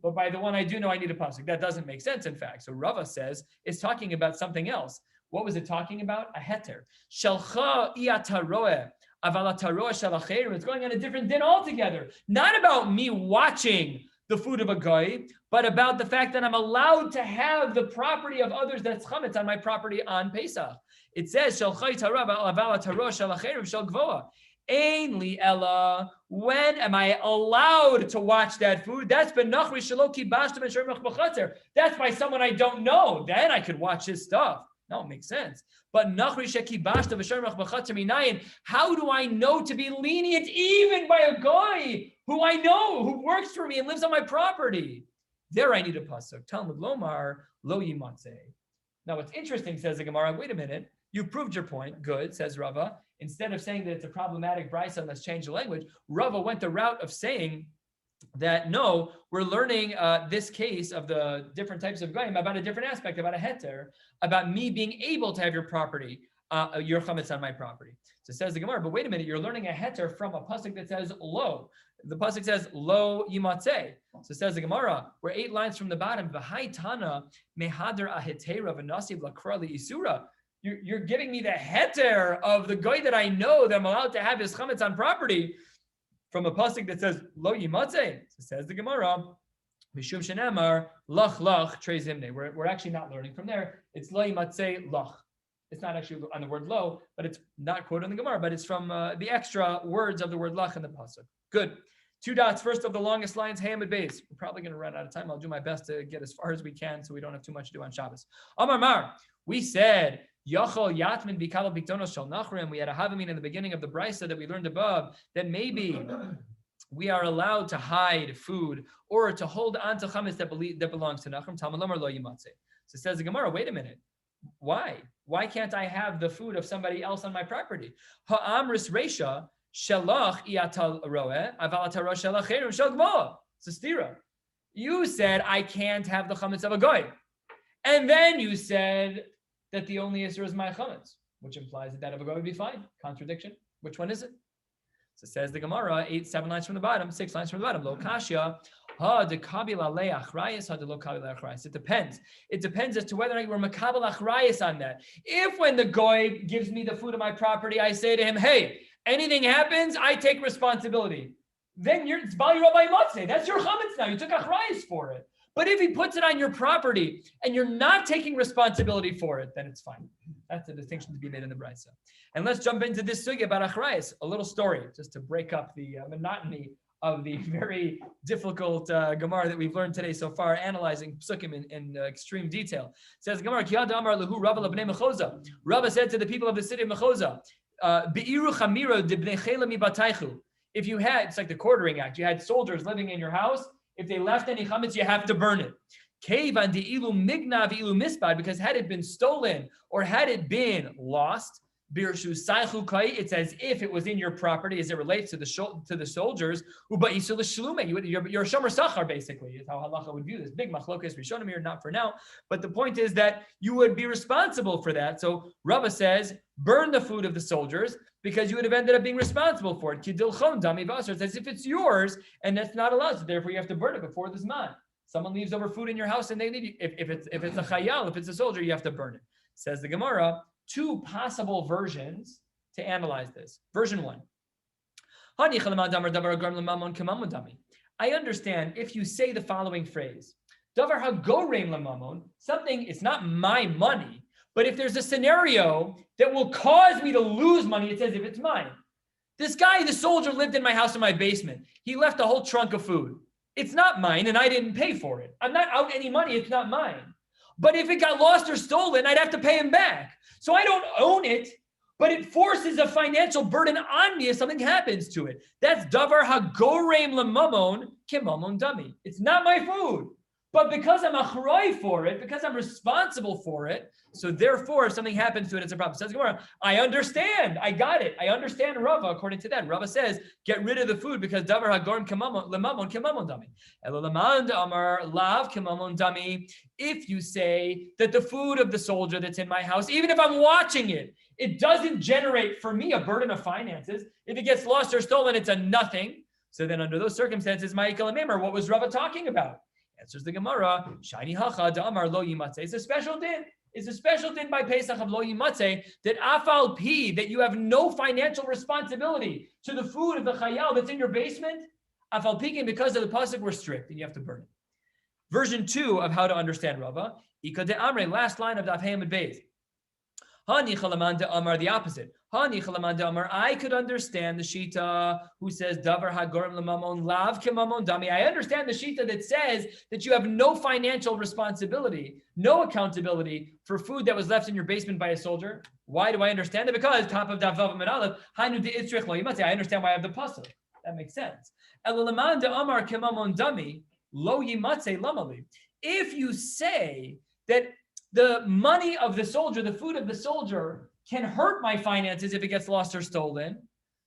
but by the one I do know, I need a pasuk. That doesn't make sense, in fact. So Rava says it's talking about something else. What was it talking about? A heter. Shalcha iataroeh, aval ataroeh shalacherim. It's going on a different din altogether. Not about me watching the food of a guy, but about the fact that I'm allowed to have the property of others that's chametz on my property on Pesach. It says, Shalcha itarah aval ataroeh shalacherim shal gvoa. Ainli ella, when am I allowed to watch that food? That's that's by someone I don't know. Then I could watch his stuff. No, it makes sense. But how do I know to be lenient even by a guy who I know, who works for me and lives on my property? There I need a pasuk. Talmud Lomar lo yimatzeh. Now what's interesting, says the Gemara, wait a minute, you proved your point. Good, says Rava. Instead of saying that it's a problematic brisa, let's change the language, Rava went the route of saying that no, we're learning this case of the different types of goyim about a different aspect, about a heter, about me being able to have your property, your chametz on my property. So says the Gemara, but wait a minute, you're learning a heter from a pasuk that says lo. The pasuk says lo yimatzeh. So says the Gemara, we're 8 lines from the bottom. V'hai tana mehader ahetera v'nasiv lakra li'isura. You're giving me the heter of the guy that I know that I'm allowed to have his chametz on property from a pasuk that says lo yimatzeh. So says the Gemara, mishum shenamar lach lach treis himne. We're actually not learning from there. It's lo yimatzeh lach. It's not actually on the word lo, but it's not quoted in the Gemara, but it's from the extra words of the word lach in the pasuk. Good. 2 dots. First of the longest lines, Hamid Beis. We're probably going to run out of time. I'll do my best to get as far as we can so we don't have too much to do on Shabbos. Amar Mar. We said Yachol Yatmin Bikala Biktonos Shal Nachrim. We had a Havamin in the beginning of the Brisa that we learned above that maybe we are allowed to hide food or to hold on to chametz that belongs to Nachrim. Talmud Lomar lo yimatzeh. So says the Gemara, wait a minute. Why? Why can't I have the food of somebody else on my property? Ha'amris Reisha Shalach Iatal Roeh Aval Ataro Shalacherim Shal Gvoa. It's a stira. You said I can't have the chametz of a goy. And then you said that the only Isra is my chametz, which implies that of a goy would be fine. Contradiction. Which one is it? So says the Gemara, 7 lines from the bottom, 6 lines from the bottom. Lo kashya, ha de kabila le'achrayis, ha de lo kabila le'achrayis. It depends. It depends as to whether or not you were makabel achrayis on that. If when the goy gives me the food of my property, I say to him, hey, anything happens, I take responsibility. Then it's Bali Rabbi Matzeh. That's your chametz now. You took achrayis for it. But if he puts it on your property and you're not taking responsibility for it, then it's fine. That's a distinction to be made in the Brisa. And let's jump into this sugya about achrayis, a little story, just to break up the monotony of the very difficult Gemara that we've learned today so far, analyzing Psukim in extreme detail. It says Gemara, Kiyad Amar Lahu Rabba Labnei Mechoza. Rabba said to the people of the city of Mechoza, Be'iru Chamiro Dibnei Chela Mi Bataychu. If you had, it's like the quartering act, you had soldiers living in your house. If they left any chametz, you have to burn it. Because had it been stolen or had it been lost, It's as if it was in your property as it relates to the soldiers. You're a shomer sachar, basically, is how halacha would view this. Big machlokas rishonim here, not for now. But the point is that you would be responsible for that. So Rabbi says, burn the food of the soldiers because you would have ended up being responsible for it. It's as if it's yours and that's not allowed. So therefore you have to burn it before the zman. Someone leaves over food in your house and they leave you. If it's a chayal, if it's a soldier, you have to burn it. Says the Gemara. Two possible versions to analyze this. Version 1. I understand if you say the following phrase, Davar hagorem lamamon, something, it's not my money, but if there's a scenario that will cause me to lose money, it's as if it's mine. This guy, the soldier, lived in my house in my basement. He left a whole trunk of food. It's not mine and I didn't pay for it. I'm not out any money, it's not mine. But if it got lost or stolen, I'd have to pay him back. So I don't own it, but it forces a financial burden on me if something happens to it. That's davar hagorem lemamon kemamon dami. It's not my food, but because I'm achroi for it, because I'm responsible for it, so therefore if something happens to it, it's a problem. Says Gemara, I understand, I got it. I understand Rava. According to that, Rava says, get rid of the food because davar hagorem lemamon kemamon dami. Elolamand amar lav kemamon dami. If you say that the food of the soldier that's in my house, even if I'm watching it, it doesn't generate for me a burden of finances. If it gets lost or stolen, it's a nothing. So then under those circumstances, Ma'ikal Amemar, what was Rava talking about? Answers the Gemara, Shani Hacha Da'amar Lo Yimatze. It's a special din. It's a special din by Pesach of Lo Yimatze that Afal Pi, that you have no financial responsibility to the food of the chayal that's in your basement. Afal Pi, because of the pasuk, we're strict and you have to burn it. Version 2 of how to understand Rava, Ika de Amre, last line of Daf Hamid Beis. Hani Chalaman de Amar, the opposite. Hani Chalaman de Amar, I could understand the Shita who says Davar Hagorem Lemamon Lav Kemamon Dami. I understand the Shita that says that you have no financial responsibility, no accountability for food that was left in your basement by a soldier. Why do I understand it? Because top of Daf Vav Aleph, Hanu de Itzrich Lo Yimatze. I understand why I have the pasuk. That makes sense. Elulaman de Amar Kemamon Dami. Lo yimatze lamali. If you say that the money of the soldier, the food of the soldier, can hurt my finances if it gets lost or stolen,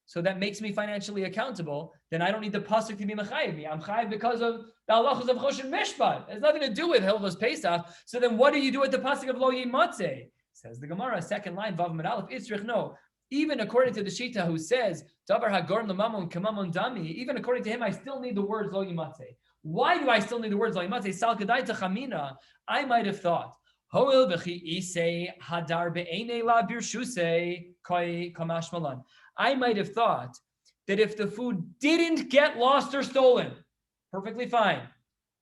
so that makes me financially accountable, then I don't need the pasuk to be mechayiv me. I'm chayiv because of the halachos of choshen mishpat. It has nothing to do with Hilchos Pesach. So then what do you do with the pasuk of lo yimatze? Says the Gemara, second line, Vav Med Aleph, Itzrich, no. Even according to the Shita who says, Davar hagorem lemamon kemamon dami, even according to him, I still need the words lo yimatze. Why do I still need the words lo yimatze? Sal kedai tachamina. I might have thought, hoil v'chi isei hadar be'enei la birshusei koi kamash malan. I might have thought that if the food didn't get lost or stolen, perfectly fine.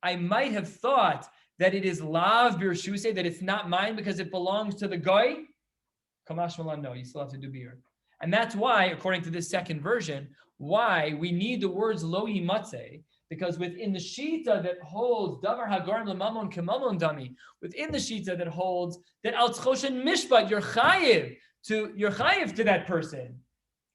I might have thought that it is lav birshusei, that it's not mine because it belongs to the goy. Kamash malan, no, you still have to do beer. And that's why, according to this second version, why we need the words lo yimatze, because within the shita that holds davar hagarim lemamon kemamon dami, within the shita that holds that al tzchoshen mishpat, you're chayiv to that person.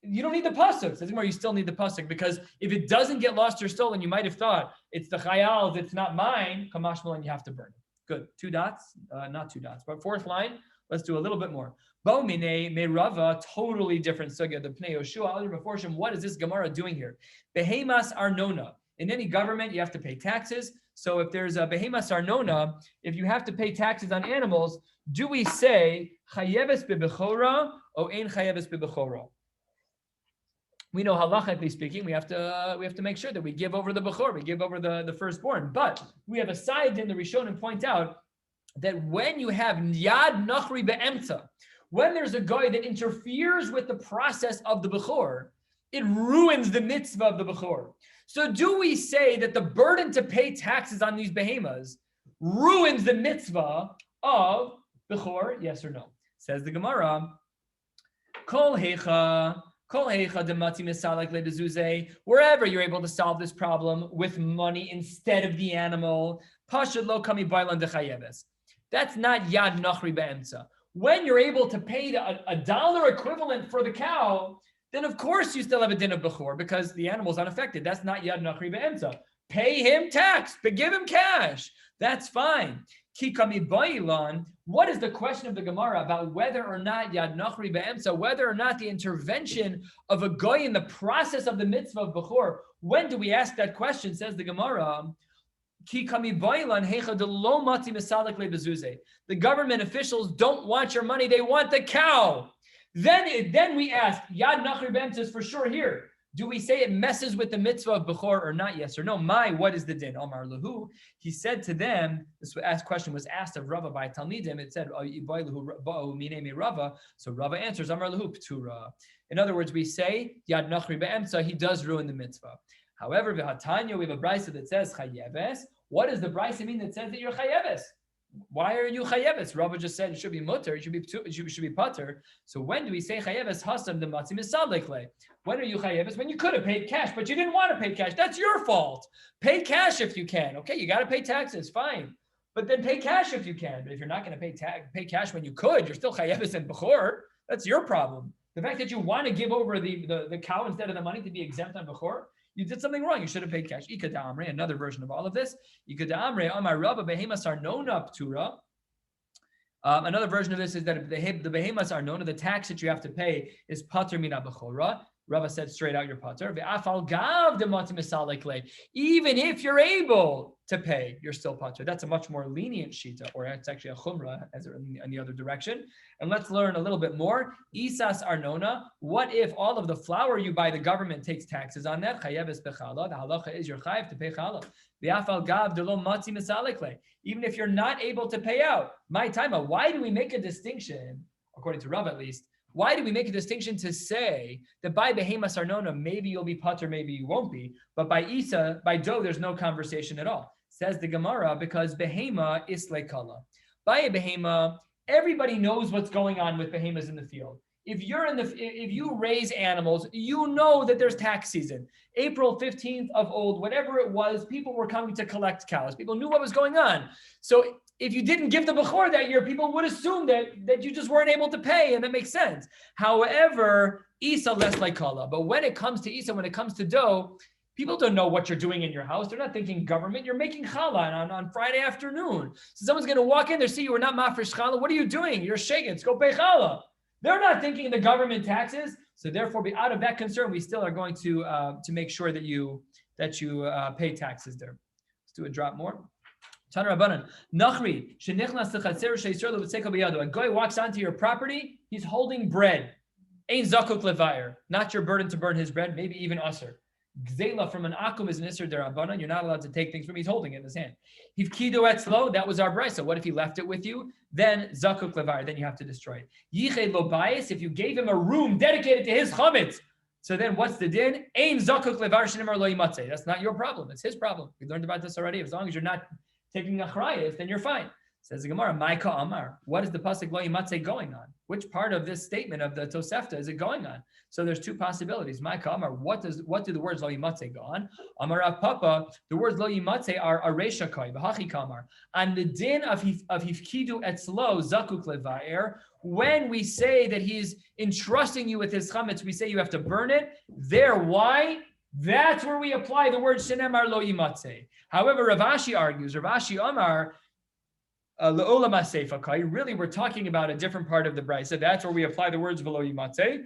You don't need the pasuk. Says more, you still need the pasuk, because if it doesn't get lost or stolen, you might have thought it's the chayal's, it's not mine. Kamash malan, you have to burn it. Good. 2 dots, not 2 dots, but fourth line. Let's do a little bit more. Bo mine me Rava, totally different sugya. The Pnei Yoshua Ali Meforshim. What is this Gemara doing here? Behemas arnona. In any government, you have to pay taxes. So if there's a behemas arnona, if you have to pay taxes on animals, do we say chayeves bebechora or ein chayeves bebechora? We know halachically speaking, we have to make sure that we give over the bechor, we give over the firstborn. But we have a side in the Rishonim point out that when you have yad nachri be'emtza, when there's a guy that interferes with the process of the bechor, it ruins the mitzvah of the bechor. So do we say that the burden to pay taxes on these behemoths ruins the mitzvah of bechor? Yes or no? Says the Gemara, kol heicha demati misalik ledezuze. Wherever you're able to solve this problem with money instead of the animal, pashad lo kami bailan dechayeves. That's not yad nachri be'emtza. When you're able to pay a dollar equivalent for the cow, then of course you still have a din of bechor because the animal's unaffected. That's not yad nachri be'emtza. Pay him tax, but give him cash. That's fine. Kikami Bailan. What is the question of the Gemara about whether or not Yad Nachri Be'emsa, whether or not the intervention of a goy in the process of the mitzvah of Bechor? When do we ask that question? Says the Gemara. The government officials don't want your money; they want the cow. Then we ask, Yad Nachri Be'emsa is for sure here. Do we say it messes with the mitzvah of Bechor or not? Yes or no? What is the din? Omar Lahu. He said to them, this question was asked of Rava by Talmidim. It said, Rava. So Rava answers, Omar Lahu Ptura. In other words, we say, Yad Nachri Be'emsa, he does ruin the mitzvah. However, V'hatanya, we have a brisa that says chayeves. What does the brisa mean that says that you're chayeves? Why are you chayeves? Rabbi just said it should be mutter, it should be pater. So when do we say chayeves hasam the matzi misadlikle? When are you chayeves? When you could have paid cash, but you didn't want to pay cash. That's your fault. Pay cash if you can. Okay, you got to pay taxes, fine. But then pay cash if you can. But if you're not going to pay cash when you could, you're still chayeves and bechor. That's your problem. The fact that you want to give over the cow instead of the money to be exempt on bechor, you did something wrong. You should have paid cash. Ika da'amre, another version of all of this. Ika da'amre, amar rabba behemas arnona ptura. Another version of this is that the behemas arnona, the tax that you have to pay, is pater mina bechora. Rava said straight out your pater. Even if you're able to pay, you're still pater. That's a much more lenient shita, or it's actually a chumrah as in the other direction. And let's learn a little bit more. Isas arnona. What if all of the flour you buy, the government takes taxes on that? Chayeves bechala. The halacha is you're chayev to pay chala. Even if you're not able to pay out, my time. Why do we make a distinction, according to Rav at least? Why do we make a distinction to say that by behemas arnona, maybe you'll be pater, maybe you won't be, but by isa, by dough, there's no conversation at all? Says the Gemara, because behema is lekala. By a behema, everybody knows what's going on with behemas in the field. If you raise animals, you know that there's tax season. April 15th of old, whatever it was, people were coming to collect cows. People knew what was going on. So if you didn't give the bechor that year, people would assume that you just weren't able to pay, and that makes sense. However, isa less like kala. But when it comes to isa, when it comes to dough, people don't know what you're doing in your house. They're not thinking government. You're making challah on Friday afternoon. So someone's going to walk in there, see you are not mafresh challah. What are you doing? You're shaking. Let's go pay challah. They're not thinking the government taxes. So therefore, out of that concern, we still are going to make sure that you pay taxes there. Let's do a drop more. A guy walks onto your property, he's holding bread. Ein zakuk levayer, not your burden to burn his bread, maybe even usher. Gzela from an akum is an isser derabanan. You're not allowed to take things from him. He's holding it in his hand. Hivkido etzlo, that was our brisa. What if he left it with you? Then zakuk levayer, then you have to destroy it. Yiched lo bayis, if you gave him a room dedicated to his chametz, so then what's the din? Ein zakuk levayer shenimar lo yimatzeh. That's not your problem. It's his problem. We learned about this already. As long as you're not taking achrayas, then you're fine. Says the Gemara, Maika Amar. What is the pasuk lo yimatzeh going on? Which part of this statement of the Tosefta is it going on? So there's two possibilities. Maika Amar, what do the words lo yimatzeh go on? Amar Rav Papa, the words lo yimatzeh are aresha kai, v'hachi kamar. On the din of hifkidu etzlo zakuk levaer, when we say that he's entrusting you with his chametz, we say you have to burn it. There, why? That's where we apply the word shenemar lo yimatzeh. However, Rav Ashi argues, Rav Ashi Amar, really, we're talking about a different part of the brisa. That's where we apply the words v'lo yimatzeh.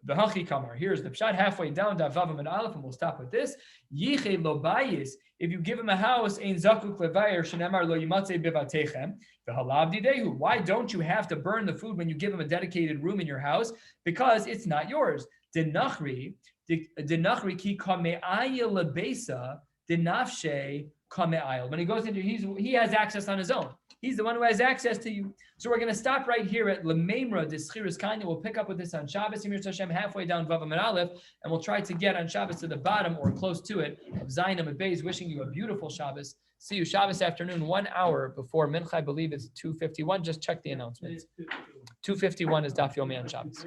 The hachi kamar. Here's the pshat halfway down. Davavim and aleph, and we'll stop with this. Yichei lo bayis. If you give him a house, ein zakuk levayer shenemar lo yimatzeh bivatechem. V'halav didehu. Why don't you have to burn the food when you give him a dedicated room in your house? Because it's not yours. Denachri ki kame'aya lebesa denafshe kame'ayil. When he goes into, he has access on his own. He's the one who has access to you. So we're going to stop right here at Lememra, the Schiras Kanya. We'll pick up with this on Shabbos, Yimir Hashem, halfway down Vavam and Aleph, and we'll try to get on Shabbos to the bottom or close to it of Zainam and Beis, wishing you a beautiful Shabbos. See you Shabbos afternoon, 1 hour before Mincha. I believe it's 2:51. Just check the announcements. 2:51 is Daf Yomi on Shabbos.